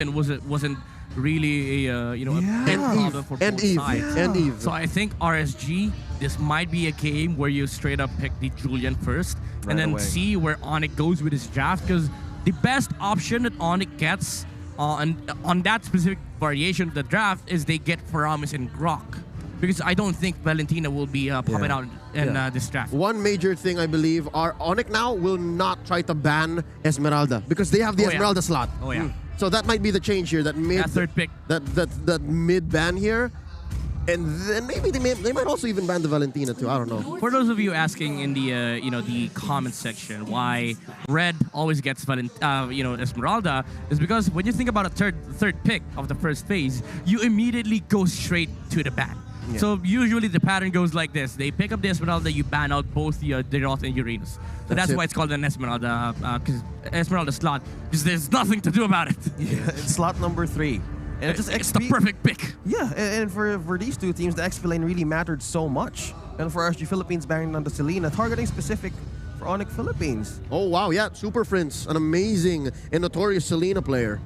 wasn't really a a big problem for both sides. And Eve. So I think RSG, this might be a game where you straight up pick the Julian first and then see where Onic goes with his draft, because the best option that Onic gets on that specific variation of the draft is they get Faramis and Grok. Because I don't think Valentina will be popping out in this draft. One major thing I believe are Onic now will not try to ban Esmeralda because they have the Esmeralda slot. Oh yeah. So that might be the change here. That mid third pick. That mid ban here. And then maybe they might also even ban the Valentina too. I don't know. For those of you asking in the the comment section why Red always gets Esmeralda, is because when you think about a third pick of the first phase, you immediately go straight to the ban. Yeah. So usually the pattern goes like this: they pick up the Esmeralda, you ban out both the Deroth and Uranus. So that's why it's called an Esmeralda, because Esmeralda slot, because there's nothing to do about it. Yeah, it's slot number 3. And it's the perfect pick. Yeah, and for these two teams, the XP lane really mattered so much. And for RSG Philippines banning on the Selena, targeting specific for Onic Philippines. Oh wow, yeah, Super Prince, an amazing and notorious Selena player.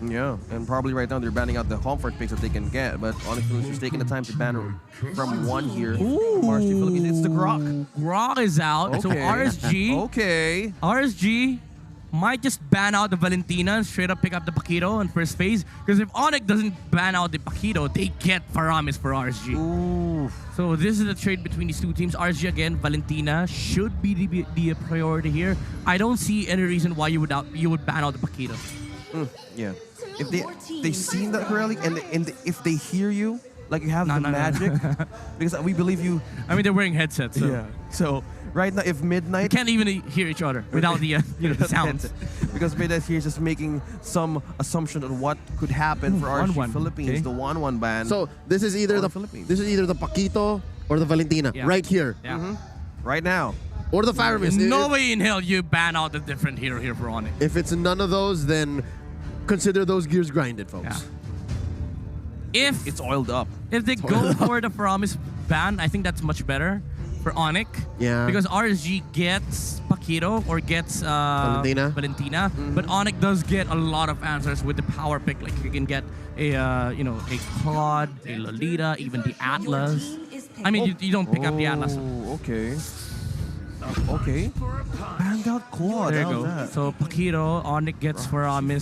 Yeah, and probably right now they're banning out the comfort picks that they can get, but Onic Philippines is taking the time to ban from one here. Ooh. RSG Philippines, it's the Grok. Grok is out, so RSG might just ban out the Valentina and straight up pick up the Paquito in first phase. Because if Onic doesn't ban out the Paquito, they get Faramis for RSG. Ooh. So this is the trade between these two teams. RSG again, Valentina should be the priority here. I don't see any reason why you would ban out the Paquito. Yeah. If they seen that correctly and if they hear you, like you have the magic, because we believe you. I mean, they're wearing headsets. So. Yeah. So right now, if Midnight you can't even hear each other without the the sounds, because Midnight here is just making some assumption on what could happen for RSG Philippines, the 1-1 ban. So this is either the Paquito or the Valentina right here. Yeah. Right now. Or the Faramis. No way in hell you ban out a different hero here for Onic. If it's none of those, then consider those gears grinded, folks. Yeah. If it's oiled up. If they go for the Faramis ban, I think that's much better for Onic. Yeah. Because RSG gets Paquito or gets Valentina. But Onic does get a lot of answers with the power pick. Like you can get a a Claude, a Lolita, even the Atlas. I mean, you don't pick up the Atlas. Okay. Okay. Banned out Claude. There you go. So Paquito, Onic gets Faramis.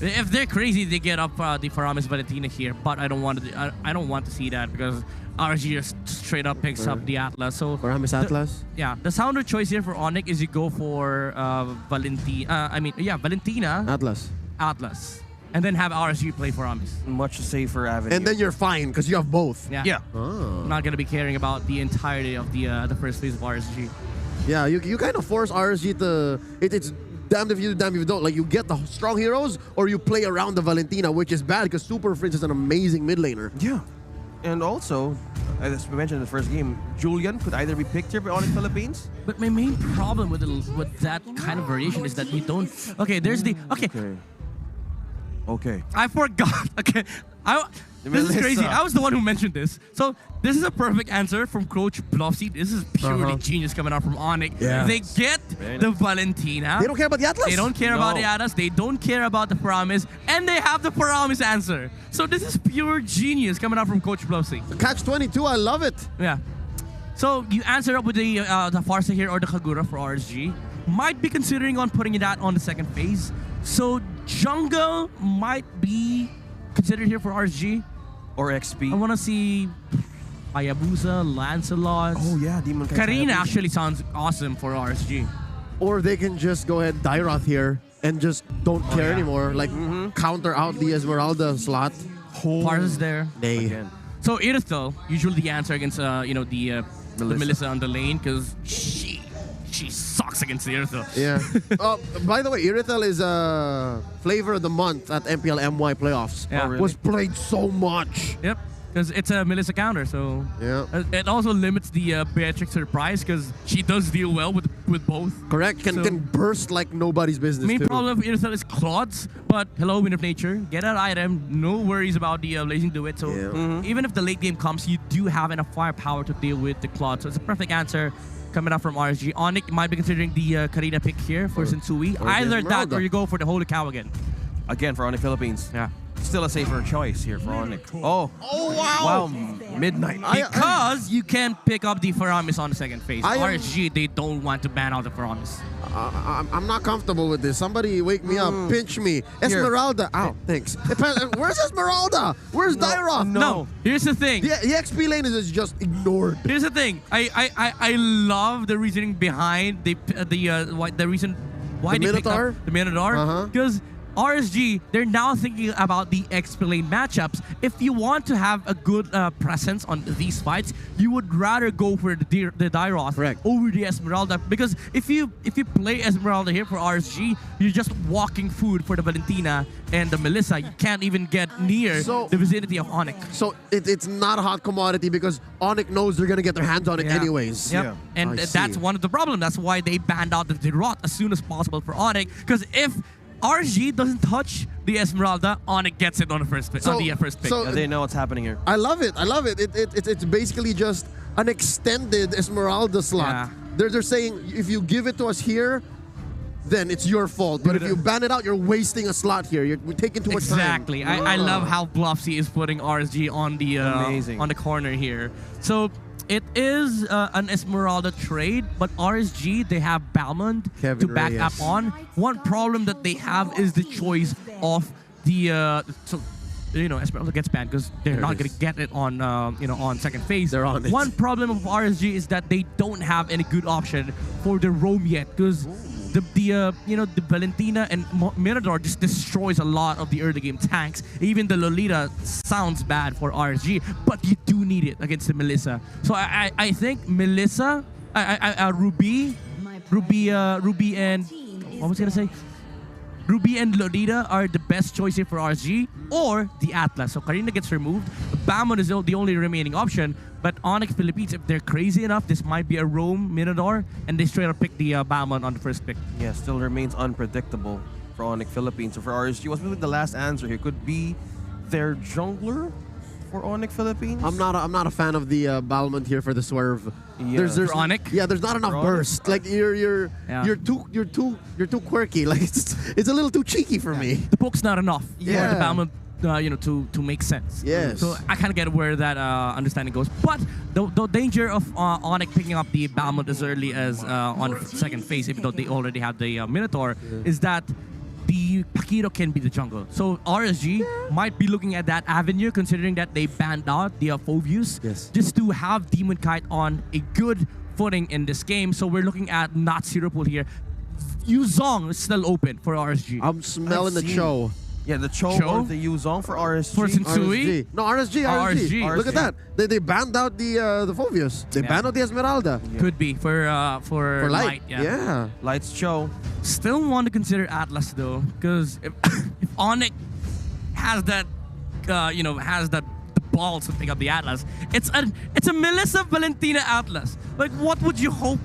If they're crazy, they get up the Faramis Valentina here. But I don't want to. I don't want to see that because RSG just straight up picks up the Atlas. So Faramis Atlas. Yeah, the sounder choice here for Onic is you go for Valentina. Valentina. Atlas. And then have RSG play Faramis. Much safer avenue. And then you're fine because you have both. Yeah. Oh. I'm not gonna be caring about the entirety of the first phase of RSG. Yeah, you kind of force RSG to. It's damned if you do, damned if you don't. Like you get the strong heroes or you play around the Valentina, which is bad because Super Prince is an amazing mid laner. Yeah. And also, as we mentioned in the first game, Julian could either be picked here by Onic Philippines. But my main problem with that kind of variation is that you don't. Okay, there's the Okay. I forgot. Okay. This is crazy. I was the one who mentioned this. So this is a perfect answer from Coach Bluffsy. This is purely genius coming out from Onic. Yeah. They get the Valentina. They don't care about the Atlas. They don't care about the Atlas. They don't care about the Faramis. And they have the Faramis answer. So this is pure genius coming out from Coach Bluffsy. Catch 22. I love it. Yeah. So you answer up with the Farsa here or the Kagura for RSG. Might be considering on putting that on the second phase. So jungle might be considered here for RSG. Or XP. I want to see Hayabusa, Lancelot. Oh yeah, Demon Knight. Karina actually sounds awesome for RSG. Or they can just go ahead Dairoth here and just don't care anymore. Like counter out the Esmeralda slot. Parza's there. Again. So Irithel, usually the answer against the Melissa on the lane because she sucks against the Irithel. Yeah. By the way, Irithel is flavor of the month at Mpl-MY playoffs. Yeah. Was played so much. Yep. Because it's a Melissa counter, so it also limits the Beatrix surprise because she does deal well with both. Correct. Can burst like nobody's business. Main problem with Irithel is Claudes, but hello, Wind of Nature, get that item. No worries about the Blazing Duet. So even if the late game comes, you do have enough firepower to deal with the Claude. So it's a perfect answer coming up from RSG. Onic might be considering the Karina pick here for Sensui. Either that or you go for the Holy Cow again. Again, for Onic Philippines. Yeah. Still a safer choice here for Onic. Oh, wow. Midnight. Because you can pick up the Faramis on the second phase. I am- RSG, they don't want to ban out the Faramis. I'm not comfortable with this. Somebody wake me up, pinch me. Esmeralda. Ow, thanks. Where's Esmeralda? Where's Dyroth? No. Here's the thing. The XP lane is just ignored. Here's the thing. I love the reasoning behind the reason why The they picked Minotaur? up the Minotaur. Uh-huh. Because RSG, they're now thinking about the XP lane matchups. If you want to have a good presence on these fights, you would rather go for the Dyroth Correct. over the Esmeralda. Because if you play Esmeralda here for RSG, you're just walking food for the Valentina and the Melissa. You can't even get near So- the vicinity of Onic. So it's not a hot commodity because Onic knows they're gonna get their hands on it Yeah. anyways. Yep. Yeah. And I that's see. one of the problems. That's why they banned out the Derot as soon as possible for Onic. Because if RG doesn't touch the Esmeralda, Onic gets it on the first pick. So- on the first pick. so- Yeah, they know what's happening here. I love it. I love it. It's basically just an extended Esmeralda slot. Yeah. They're saying if you give it to us here, then it's your fault. But if you ban it out, you're wasting a slot here. We're taking too much time. Exactly. I love how Bluffsy is putting RSG on the Amazing. on the corner here. So it is an Esmeralda trade, but RSG, they have Balmond Kevin to back Reyes. up on. One problem that they have is the choice of the Esmeralda gets banned because they're There not it going is. to get it on on second phase. They're on it. One problem of RSG is that they don't have any good option for the roam yet because the Valentina and Mirador just destroys a lot of the early game tanks. Even the Lolita sounds bad for RSG, but you do need it against the Melissa. So I think Melissa, Ruby and what was I gonna say? Ruby and Lolita are the best choice here for RSG, or the Atlas. So Karina gets removed. Bamon is the only remaining option. But Onic Philippines, if they're crazy enough, this might be a roam Minotaur, and they straight up pick the Bamon on the first pick. Yeah, still remains unpredictable for Onic Philippines. So for RSG, what's really the last answer here? Could be their jungler for Onic Philippines? I'm not a fan of the Balmond here for the swerve. Yeah. There's For Onic? Yeah, there's not enough For Onic? burst. Like you're too quirky. Like it's a little too cheeky for me. The poke's not enough Yeah. for the Bamon to make sense. Yes. So I kind of get where that understanding goes. But the danger of Onic picking up the Balmond as early as on second phase, even though they already have the Minotaur, is that the Paquito can be the jungle. So RSG might be looking at that avenue, considering that they banned out the Phoveus, Yes. just to have Demon Kite on a good footing in this game. So we're looking at not Zero Pool here. Yuzong is still open for RSG. I'm smelling the seen- Cho. Yeah, the Cho Cho? or the Yuzong for RSG. For Sensui? RSG. No, RSG. RSG. Look at that. They banned out the Phoveus. They Yeah. banned out the Esmeralda. Could be for For light. yeah. Yeah. Lights Cho. Still want to consider Atlas though, because if Onic has that, has that the balls to pick up the Atlas, it's a Melissa Valentina Atlas. Like, what would you hope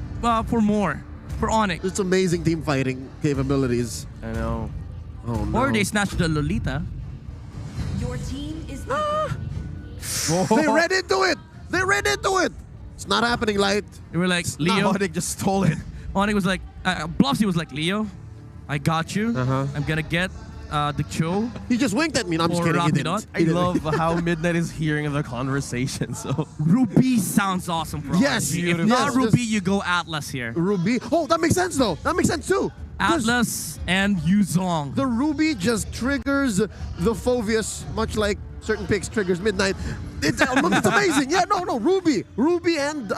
for more for Onic? It's amazing team fighting capabilities. I know. Oh no. Or they snatch the Lolita. Your team is They read into it. They read into it. It's not happening, Light. They were like, Leo. Leo. Onic just stole it. Onic was like, Bluffsy was like, Leo, I got you. Uh-huh. I'm gonna get the Cho. He just winked at me. No, I'm just Or kidding. He Rapidot. didn't. I He didn't. love how Midnight is hearing the conversation. So Ruby sounds awesome for Yes, RSG. If beautiful. not Yes, Ruby, just- you go Atlas here. Ruby. Oh, that makes sense though. That makes sense too. 'Cause Atlas and Yuzong. the Ruby just triggers the Phoveus, much like certain picks triggers Midnight. It's amazing. Yeah, no, Ruby and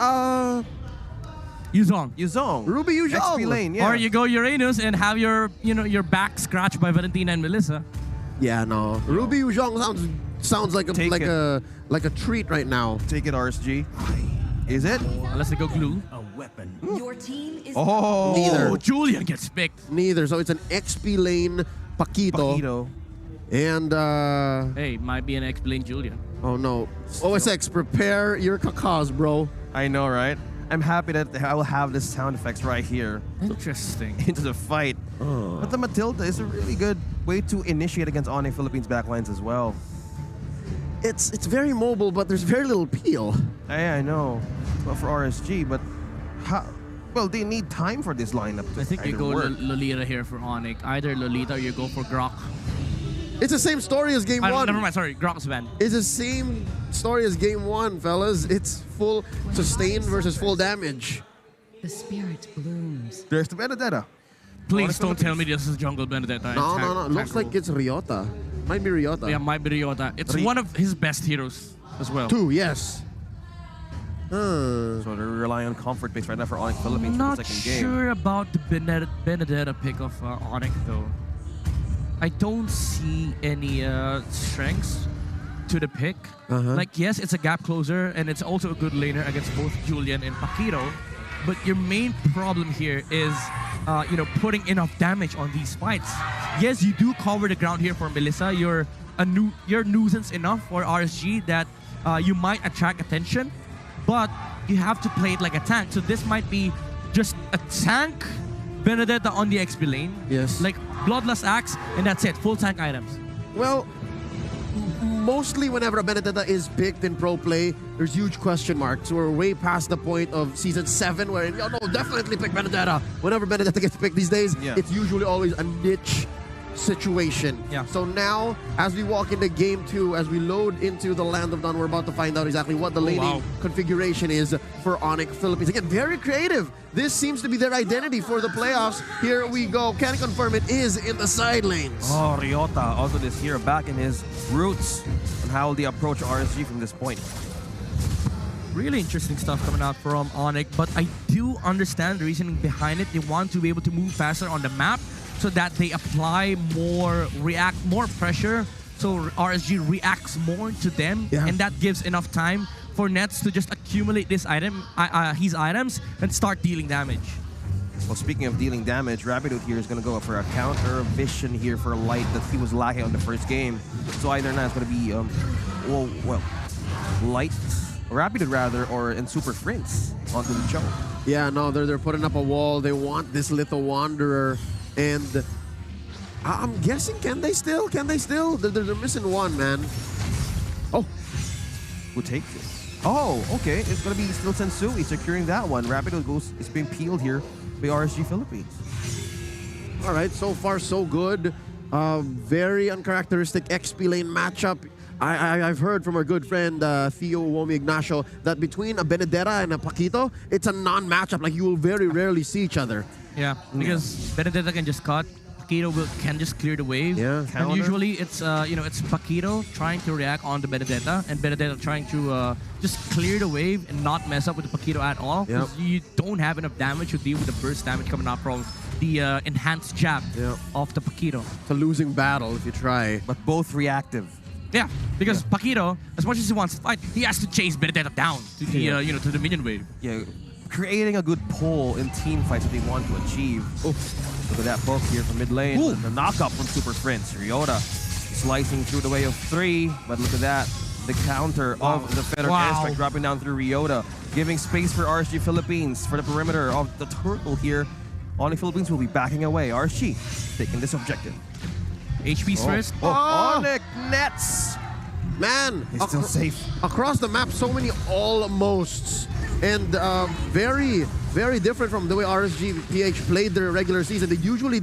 Yuzong. Yuzong. Ruby Yuzong. XP lane, yeah. Or you go Uranus and have your back scratched by Valentina and Melissa. Yeah, no. Ruby Yuzong sounds like Take a treat right now. Take it, RSG. Is it? Unless they go glue. your team is Oh. Neither. Oh, Julian gets picked. Neither. So it's an XP lane Paquito. Paquito. And Hey, might be an explain Julian. oh no. OSX, prepare your cacas, bro. I know, right? I'm happy that I will have this sound effects right here Interesting. into the fight. But the Matilda is a really good way to initiate against Onic Philippines backlines as well. It's very mobile, but there's very little peel. I know. Well, for RSG, but how? Well, they need time for this lineup to I think you either go work. Lolita here for Onic. Either Lolita or you go for Grok. It's the same story as game one. Never mind, sorry, Grom's banned. It's the same story as game one, fellas. It's full sustain versus full damage. The spirit blooms. There's the Benedetta. Please don't tell me this is Jungle Benedetta. No. Looks like it's Ryota. Might be Ryota. Yeah, might be Ryota. It's one of his best heroes as well. Two, yes. So they're relying on comfort base right now for Onic Philippines for Not the second game. sure about the Benedetta pick of Onic though. I don't see any strengths to the pick. Like, yes, it's a gap closer, and it's also a good laner against both Julian and Paquito. But your main problem here is, putting enough damage on these fights. Yes, you do cover the ground here for Melissa. You're nuisance enough for RSG that you might attract attention, but you have to play it like a tank. So this might be just a tank Benedetta on the XP lane. Yes. Like Bloodlust Axe, and that's it. Full tank items. Well, mostly whenever a Benedetta is picked in pro play, there's huge question marks. We're way past the point of Season 7 where, definitely pick Benedetta. Whenever Benedetta gets picked these days, it's usually always a niche situation. Yeah. So now, as we walk into Game 2, as we load into the Land of Dawn, we're about to find out exactly what the laning configuration is for Onic Philippines. Again, very creative. This seems to be their identity for the playoffs. Here we go. Can confirm it is in the side lanes. Oh, Ryota also this here back in his roots. And how will they approach RSG from this point? Really interesting stuff coming out from Onic, but I do understand the reasoning behind it. They want to be able to move faster on the map so that they apply more pressure, so RSG reacts more to them, and that gives enough time for Nets to just accumulate his items and start dealing damage. Well, speaking of dealing damage, Rapido here is going to go for a counter vision here for Light that he was lacking on the first game. So either now it's going to be, Light, Rapido rather, or in Super Prince onto the choke. Yeah, no, they're putting up a wall. They want this little Wanderer. And I'm guessing, can they still? They're missing one, man. Oh. Who takes it? Oh, okay. It's going to be still Sensui securing that one. Rapido is being peeled here by RSG Philippines. All right, so far so good. Very uncharacteristic XP lane matchup. I've heard from our good friend Theo Womi Ignacio that between a Benedetta and a Paquito, it's a non-matchup. Like, you will very rarely see each other. Yeah, because Benedetta can just cut, Paquito can just clear the wave. Yeah. And usually it's it's Paquito trying to react on the Benedetta, and Benedetta trying to just clear the wave and not mess up with the Paquito at all. Because you don't have enough damage to deal with the burst damage coming out from the enhanced jab of the Paquito. It's a losing battle if you try. But both reactive. Yeah, because Paquito, as much as he wants to fight, he has to chase Benedetta down to the to the minion wave. Yeah, creating a good pull in team fights that they want to achieve. Look at that poke here from mid lane. Ooh. The knockup from Super Prince. Ryota slicing through the way of 3, but look at that. The counter of the Federal airstrike dropping down through Ryota, giving space for RSG Philippines for the perimeter of the turtle here. Onic Philippines will be backing away. RSG taking this objective. HP's first. Onic Nets! Man, It's still safe. across the map, so many almosts. And very, very different from the way Mpl-Ph played their regular season. They usually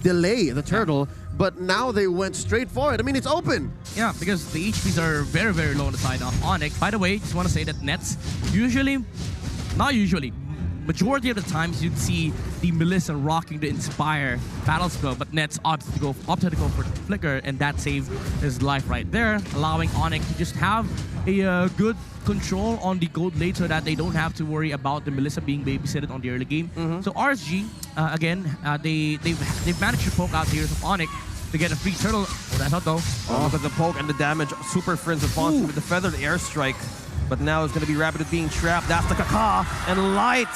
delay the turtle, but now they went straight for it. I mean, it's open. Yeah, because the HPs are very, very low on the side of Onic. By the way, just want to say that Nets majority of the times you'd see the Melissa rocking the Inspire battle spell, but Nets opted to go for the Flicker, and that saved his life right there, allowing Onic to just have a good control on the gold lane so that they don't have to worry about the Melissa being babysitted on the early game. So RSG, again, they've managed to poke out the heroes of Onic to get a free turtle. Oh, that's out though. Look at the poke and the damage. Super Friends of Fonzie with the feathered airstrike. But now it's going to be Rapido being trapped. That's the Kaka. And Light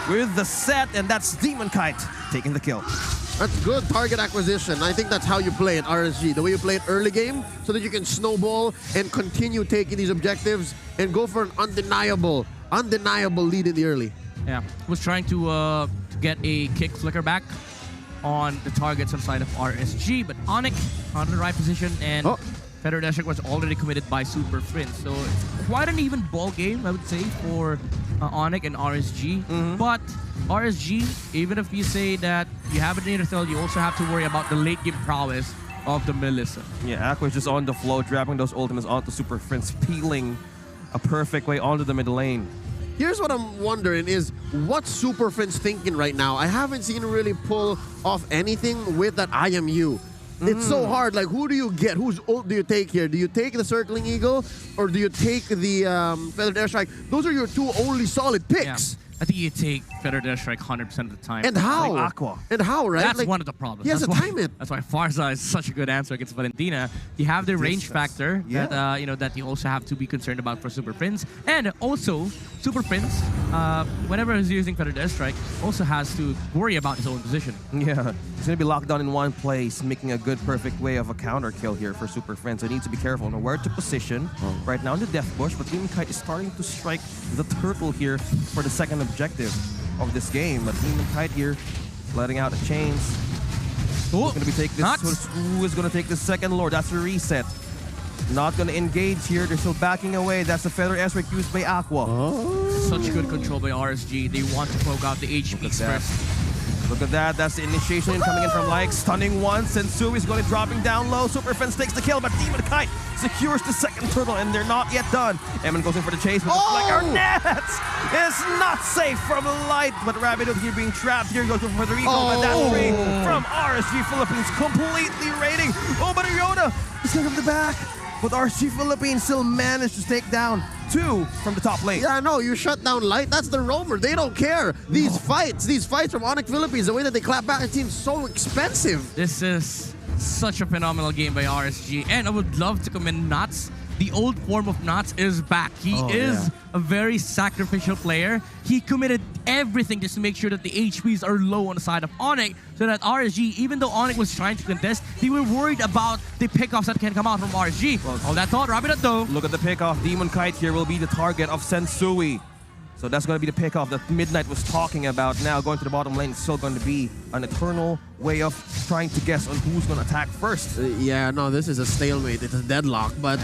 with the set. And that's Demon Kite taking the kill. That's good target acquisition. I think that's how you play it, RSG. The way you play it early game, so that you can snowball and continue taking these objectives and go for an undeniable lead in the early. Yeah, was trying to get a kick flicker back on the targets on the side of RSG, but Onic on the right position, and Federal District was already committed by Super Prince. So it's quite an even ball game, I would say, for Onic and RSG. But RSG, even if you say that you have an Intercell, you also have to worry about the late game prowess of the Melissa. Yeah, Aqua is just on the flow, dropping those ultimates onto Super Friends, peeling a perfect way onto the mid lane. Here's what I'm wondering is, what's Super Friends thinking right now? I haven't seen him really pull off anything with that IMU. It's so hard. Like, who do you get? Whose ult do you take here? Do you take the Circling Eagle or do you take the Feathered Airstrike? Those are your two only solid picks. I think you take Feathered Airstrike 100% of the time. And how? Like Aqua. And how, right? That's like, one of the problems. He has That's to why- time it. That's why Farza is such a good answer against Valentina. You have the range factor that that you also have to be concerned about for Super Prince, and also Super Prince, whenever he's using Feathered Airstrike, also has to worry about his own position. Yeah, he's going to be locked down in one place, making a good, perfect way of a counter kill here for Super Friends. So he needs to be careful on where to position. Right now in the Death Bush, but Demon Kite is starting to strike the turtle here for the second objective of this game. But Demon Kite here, letting out the chains. Oh, Going to be take this. Who is going to take the second lord? That's a reset. Not going to engage here. They're still backing away. That's the Feather Airstrike used by Aqua. Such good control by RSG. They want to poke out the HPs that. first. Look at that. That's the initiation coming in from Like. Stunning one. Sensui is going to dropping down low. Super Friends takes the kill, but Demon Kite secures the second turtle, and they're not yet done. Emin goes in for the chase, but the Flicker Nets is not safe from Light. But Rabbit here being trapped here. Goes for the recall, but that's free from RSG Philippines. Completely raiding. Oh, but Yoda is going to come to the back. But RSG Philippines still managed to take down two from the top lane. Yeah, no, you shut down Light. That's the roamer. They don't care. These fights from Onic Philippines, the way that they clap back, it seems so expensive. This is such a phenomenal game by RSG, and I would love to commend Nuts. The old form of Nuts is back. He is a very sacrificial player. He committed everything just to make sure that the HPs are low on the side of Onic, so that RSG, even though Onic was trying to contest, they were worried about the pickoffs that can come out from RSG. All that thought, wrap it up though. Look at the pickoff. Demon Kite here will be the target of Sensui. So that's going to be the pickoff that Midnight was talking about. Now going to the bottom lane is still going to be an eternal way of trying to guess on who's going to attack first. Yeah, no, this is a stalemate. It's a deadlock. But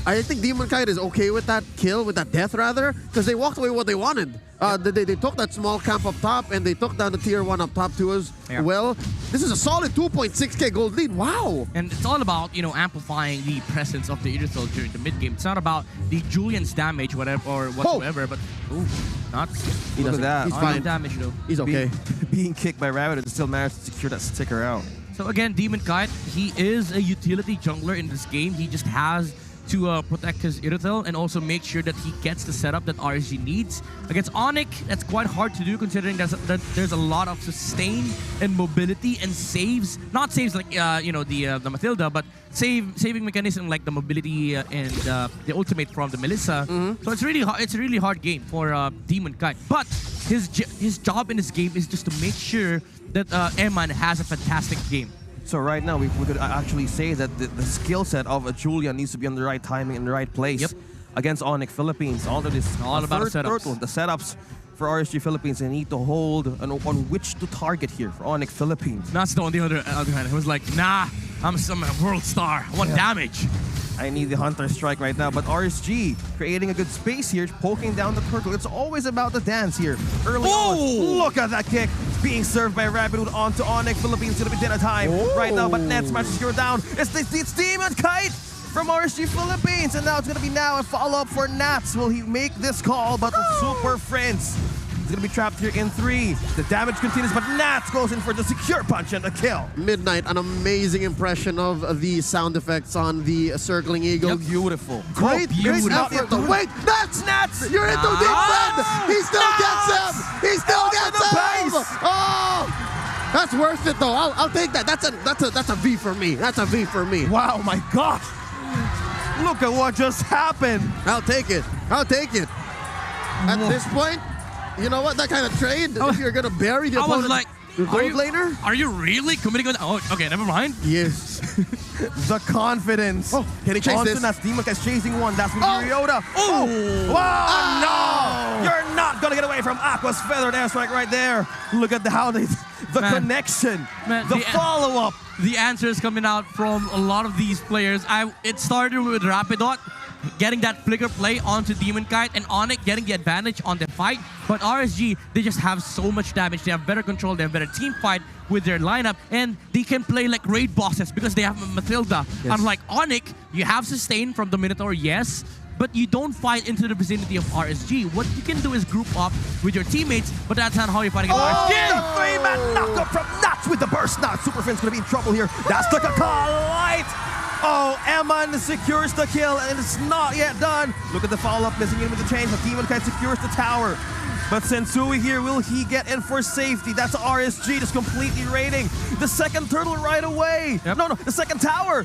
I think Demon Kite is okay with that kill, with that death rather, because they walked away with what they wanted. They took that small camp up top, and they took down the tier 1 up top too as well. This is a solid 2.6k gold lead. Wow! And it's all about, amplifying the presence of the Idrisil during the mid game. It's not about the Julian's damage, whatever or whatsoever, but not. Look at that. He's No fine. damage though. He's okay. Being kicked by Rabbit and still managed to secure that sticker out. So again, Demon Kite, he is a utility jungler in this game. He just has to protect his Irithel and also make sure that he gets the setup that RSG needs. Against Onic, that's quite hard to do considering that there's a lot of sustain and mobility and saves. Not saves like, the Matilda, but saving mechanism like the mobility and the ultimate from the Melissa. So it's a really hard game for Demon Kite. But his job in this game is just to make sure that Eman has a fantastic game. So right now, we could actually say that the skill set of a Julian needs to be on the right timing in the right place against Onic Philippines. Although this all about the setups. Turtle, the setups for RSG Philippines, they need to hold on which to target here for Onic Philippines. That's on the other hand. He was like, nah, I'm a world star. I want damage. I need the Hunter Strike right now, but RSG creating a good space here, poking down the turtle. It's always about the dance here. Early on, look at that kick. Being served by Rabbit onto Onic. Philippines gonna be dinner time right now, but Nets matches go down. It's Demon Kite from RSG Philippines, and now it's gonna be a follow-up for Nats. Will he make this call? But with Super Friends, he's gonna be trapped here in 3. The damage continues, but Nats goes in for the secure punch and the kill. Midnight, an amazing impression of the sound effects on the Circling Eagle. Beautiful. Great effort. Wait, Nats! You're in too deep, friend! He still gets him! He still gets him! Oh! That's worth it, though. I'll take that. That's a V for me. That's a V for me. Wow, my gosh! Look at what just happened. I'll take it. I'll take it. At this point, you know what? That kind of trade, if you're gonna bury the I was opponent, like, the gold laner? Are you really committing on? Oh, okay, never mind. Yes. The confidence. Oh, can he chase this? That's Demon is chasing one. That's with Ryota. Oh! Wow! No! You're not gonna get away from Aqua's Feathered Airstrike right there. Look at the connection, the follow-up. The answer is coming out from a lot of these players. It started with Rapidot. getting that flicker play onto Demon Kite and Onic getting the advantage on the fight. But RSG, they just have so much damage. They have better control. They have better team fight with their lineup, and they can play like raid bosses because they have Mathilda. Yes. Unlike Onic, you have sustain from the Minotaur, yes, but you don't fight into the vicinity of RSG. What you can do is group up with your teammates, but that's not how you fight against RSG. The three-man knockup from Nats with the burst. Now Superfin's gonna be in trouble here. That's the light. Oh, Eman secures the kill, and it's not yet done. Look at the follow-up, missing in with the change. The Demon Kite secures the tower. But Sensui here, will he get in for safety? That's RSG just completely raiding the second turtle right away. Yep. No, the second tower.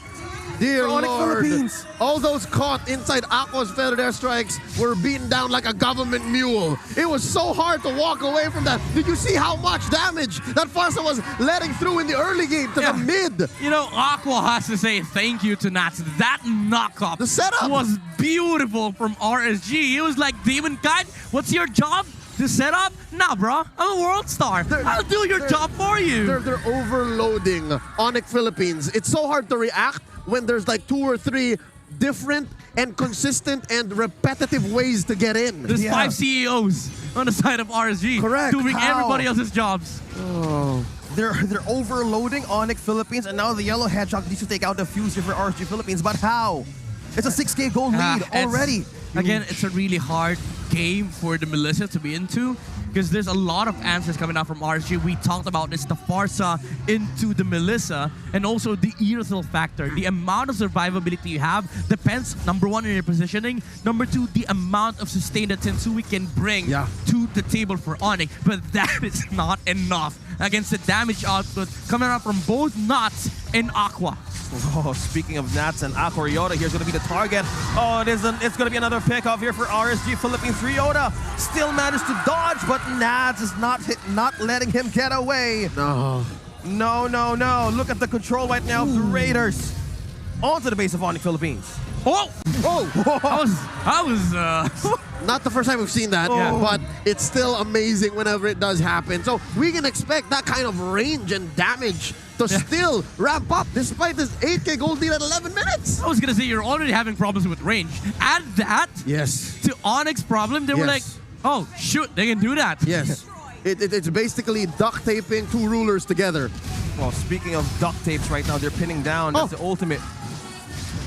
Dear Onic Lord, Philippines. all those caught inside Aqua's feathered airstrikes were beaten down like a government mule. It was so hard to walk away from that. Did you see how much damage that Farsa was letting through in the early game to the mid? You know, Aqua has to say thank you to Nats. That knockup The setup was beautiful from RSG. It was like, Demon Kite, what's your job? To set up? Nah, bro. I'm a world star. I'll do your job for you. They're overloading Onic Philippines. It's so hard to react when there's like 2 or 3 different and consistent and repetitive ways to get in. There's 5 CEOs on the side of RSG. Correct. Doing How? everybody else's jobs. Oh. They're overloading Onic Philippines, and now the Yellow Hedgehog needs to take out the fuse here for RSG Philippines. But how? It's a 6K gold lead already. Again, it's a really hard game for the Melissa to be into because there's a lot of answers coming out from RSG. We talked about this, the Farsa into the Melissa, and also the Earthel factor. The amount of survivability you have depends, number 1, on your positioning. Number 2, the amount of sustain that Sensui can bring to the table for Onic. But that is not enough against the damage output coming out from both Nuts and Aqua. Oh, speaking of Nats and Aqua, Ryota here's going to be the target. Oh, it's going to be another pickoff here for RSG Philippines. Ryota still managed to dodge, but Nats is not letting him get away. No. No. Look at the control right now of the Raiders. Onto the base of Onic Philippines. Oh! I was Not the first time we've seen that, but it's still amazing whenever it does happen. So we can expect that kind of range and damage to still ramp up despite this 8K gold lead at 11 minutes. I was gonna say you're already having problems with range. Add that Yes. to Onyx's problem, they were like, oh shoot, they can do that. Yes. It's basically duct taping 2 rulers together. Well, speaking of duct tapes right now, they're pinning down. That's the ultimate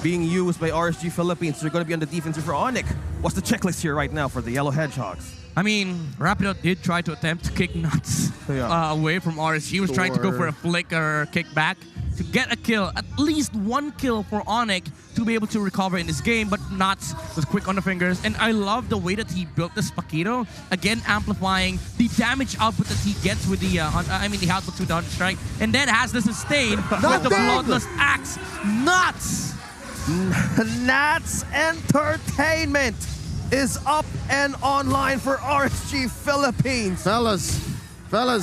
being used by RSG Philippines. They're going to be on the defensive for Onic. What's the checklist here right now for the Yellow Hedgehogs? I mean, Rapido did try to attempt to kick Nuts away from RSG. He was trying to go for a flick or kick back to get a kill, at least 1 kill for Onic to be able to recover in this game, but Nuts was quick on the fingers. And I love the way that he built this Paquito, again amplifying the damage output that he gets with the the output with the Hunter Strike, and then has the sustain with the Bloodlust Axe. Nuts! Nats Entertainment is up and online for RSG Philippines. Fellas,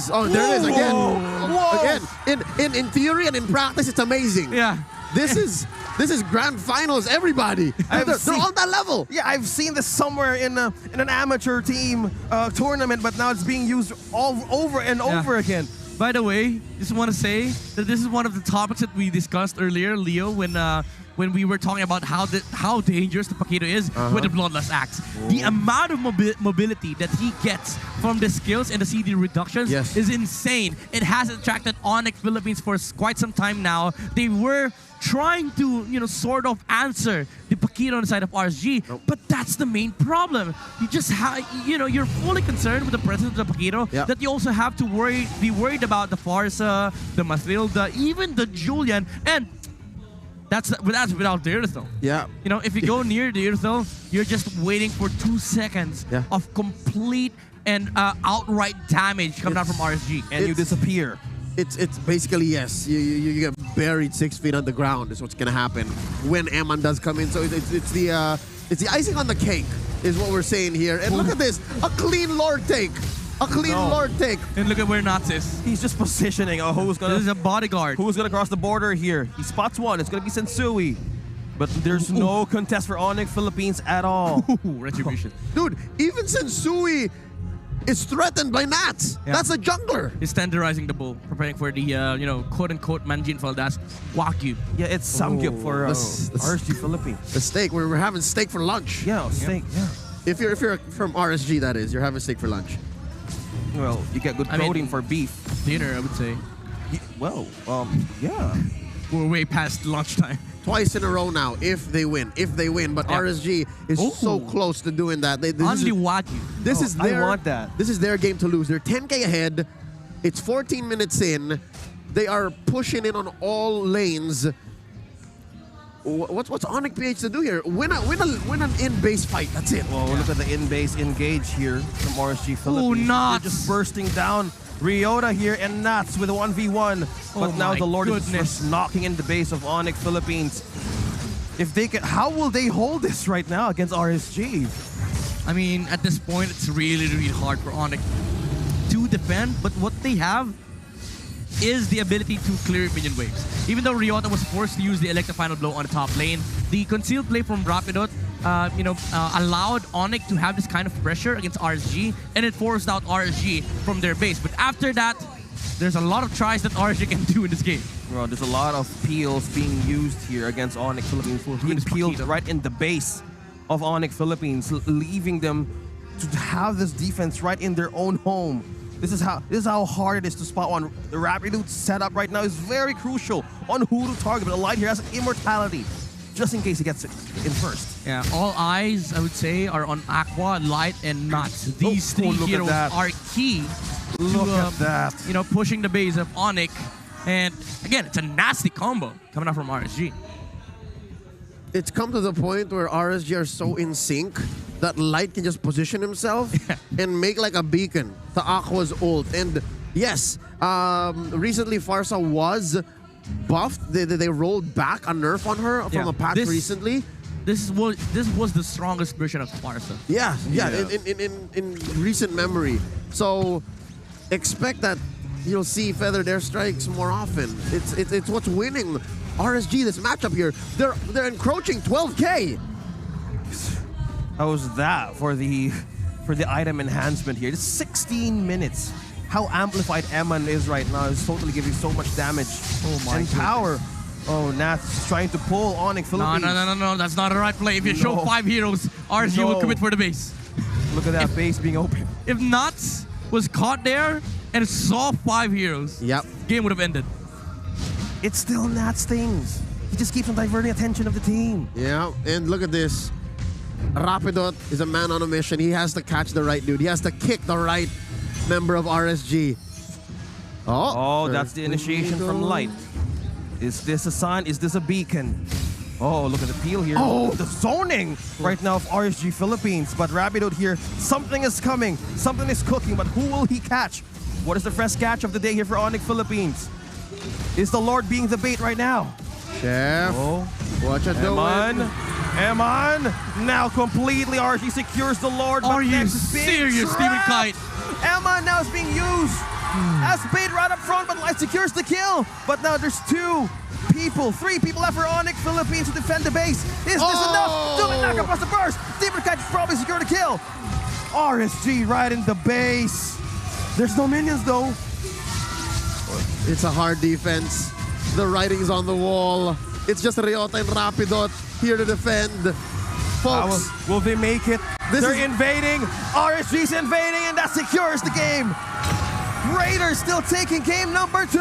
oh, there it is again. Whoa. Again, in theory and in practice, it's amazing. Yeah. This is grand finals, everybody. They're on that level. Yeah, I've seen this somewhere in an amateur team tournament, but now it's being used all over and over again. By the way, just want to say that this is one of the topics that we discussed earlier, Leo, when we were talking about how dangerous the Paquito is with the Bloodlust Axe. The amount of mobility that he gets from the skills and the CD reductions is insane. It has attracted Onic Philippines for quite some time now. They were trying to, sort of answer the Paquito on the side of RSG, but that's the main problem. You just you're fully concerned with the presence of the Paquito that you also have to be worried about the Farsa, the Mathilda, even the Julian, and that's without the Earthel. Yeah. If you go near the Earthel, you're just waiting for 2 seconds of complete and outright damage coming out from RSG, and you disappear. It's basically yes. You get buried 6 feet on the ground. Is what's gonna happen when Eman does come in. So it's the icing on the cake is what we're saying here. And look at this, a clean Lord take. A clean Lord take. And look at where Nuts is. He's just positioning. Oh, who's gonna? This is a bodyguard. Who's gonna cross the border here? He spots one. It's gonna be Sensui. But there's no contest for Onic Philippines at all. Retribution. Dude, even Sensui is threatened by Nats. Yeah. That's a jungler. He's tenderizing the bull, preparing for the, quote-unquote Manjin Faldas Wagyu. Yeah, it's samgyup for that's- RSG Philippines. The steak. We're having steak for lunch. Yeah, steak. Yeah. If you're from RSG, that is, you're having steak for lunch. Well, you get good I mean- protein for beef. Dinner, I would say. Well, yeah. We're way past lunchtime. Twice in a row now, if they win. But Yeah. RSG is so Ooh. close to doing that. This On is- the Wagyu. This is I their, want that. This is their game to lose. They're 10K ahead. It's 14 minutes in. They are pushing in on all lanes. What's Onic-Ph to do here? Win an in-base fight. That's it. Well, look at the in-base engage here from RSG Philippines. Nats. They're just bursting down. Ryota here and Nats with a 1v1. But Oh now my the Lord is goodness. just knocking in the base of Onic Philippines. If they can, how will they hold this right now against RSG? I mean, at this point, it's really, really hard for Onic to defend, but what they have is the ability to clear minion waves. Even though Ryota was forced to use the Electric Final Blow on the top lane, the concealed play from Rapidot allowed Onic to have this kind of pressure against RSG, and it forced out RSG from their base. But after that, there's a lot of tries that RSG can do in this game. Well, there's a lot of peels being used here against Onic Philippines. Being Goodness, peeled Paquito. right in the base of Onic Philippines, leaving them to have this defense right in their own home. This is how hard it is to spot one. The Rapidot setup right now is very crucial on who to target. But the Light here has immortality, just in case he gets it in first. Yeah, all eyes, I would say, are on Aqua, Light, and Nuts. These three look at heroes that. are key Look to, at that. pushing the base of Onic. And again, it's a nasty combo coming out from RSG. It's come to the point where RSG are so in sync that Light can just position himself and make like a beacon to Aqua's ult. And yes, recently Farsa was buffed. They rolled back a nerf on her from Yeah. a patch This- recently. This was the strongest version of Farsa. Yeah. Yeah. In recent memory. So expect that you'll see feathered airstrikes more often. It's what's winning RSG this matchup here. They're encroaching 12K. How's that for the item enhancement here? It's 16 minutes. How amplified Eman is right now is totally giving so much damage and power. Oh, Nats is trying to pull Onic Philippines. No, that's not the right play. If you show 5 heroes, RSG will No. commit for the base. Look at that base being open. If Nuts was caught there and saw 5 heroes, Yep. game would have ended. It's still Nats things. He just keeps on diverting attention of the team. Yeah, and look at this. Rapidot is a man on a mission. He has to catch the right dude. He has to kick the right member of RSG. Oh, that's the initiation from Light. Is this a sign? Is this a beacon? Oh, look at the peel here. Oh, the zoning right now of RSG Philippines. But Rapidot here, something is coming. Something is cooking, but who will he catch? What is the fresh catch of the day here for Onic Philippines? Is the Lord being the bait right now? Chef, what you doing? Eman, now completely RSG secures the Lord. Are but you next is being serious, Steven trapped. Kite? Eman now is being used as bait right up front, but Light secures the kill. But now there's 3 people left for Onic Philippines to defend the base. Is this enough? Do it, knock across the burst. Steven Kite probably secure the kill. RSG right in the base. There's no minions though. It's a hard defense. The writing's on the wall. It's just Ryota and Rapidot here to defend. Folks, Will they make it? This They're is- invading. RSG's invading, and that secures the game. Raiders still taking game number 2.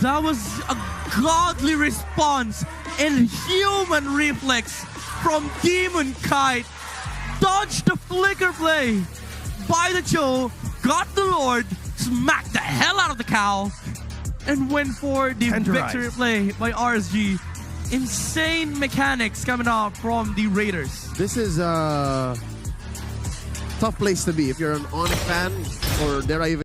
That was a godly response and human reflex from Demon Kite. Dodged the flicker play by the Cho, got the Lord, smacked the hell out of the cow, and went for the Tenderized. victory play by RSG. Insane mechanics coming out from the Raiders. this is a tough place to be if you're an Onic fan, or dare I even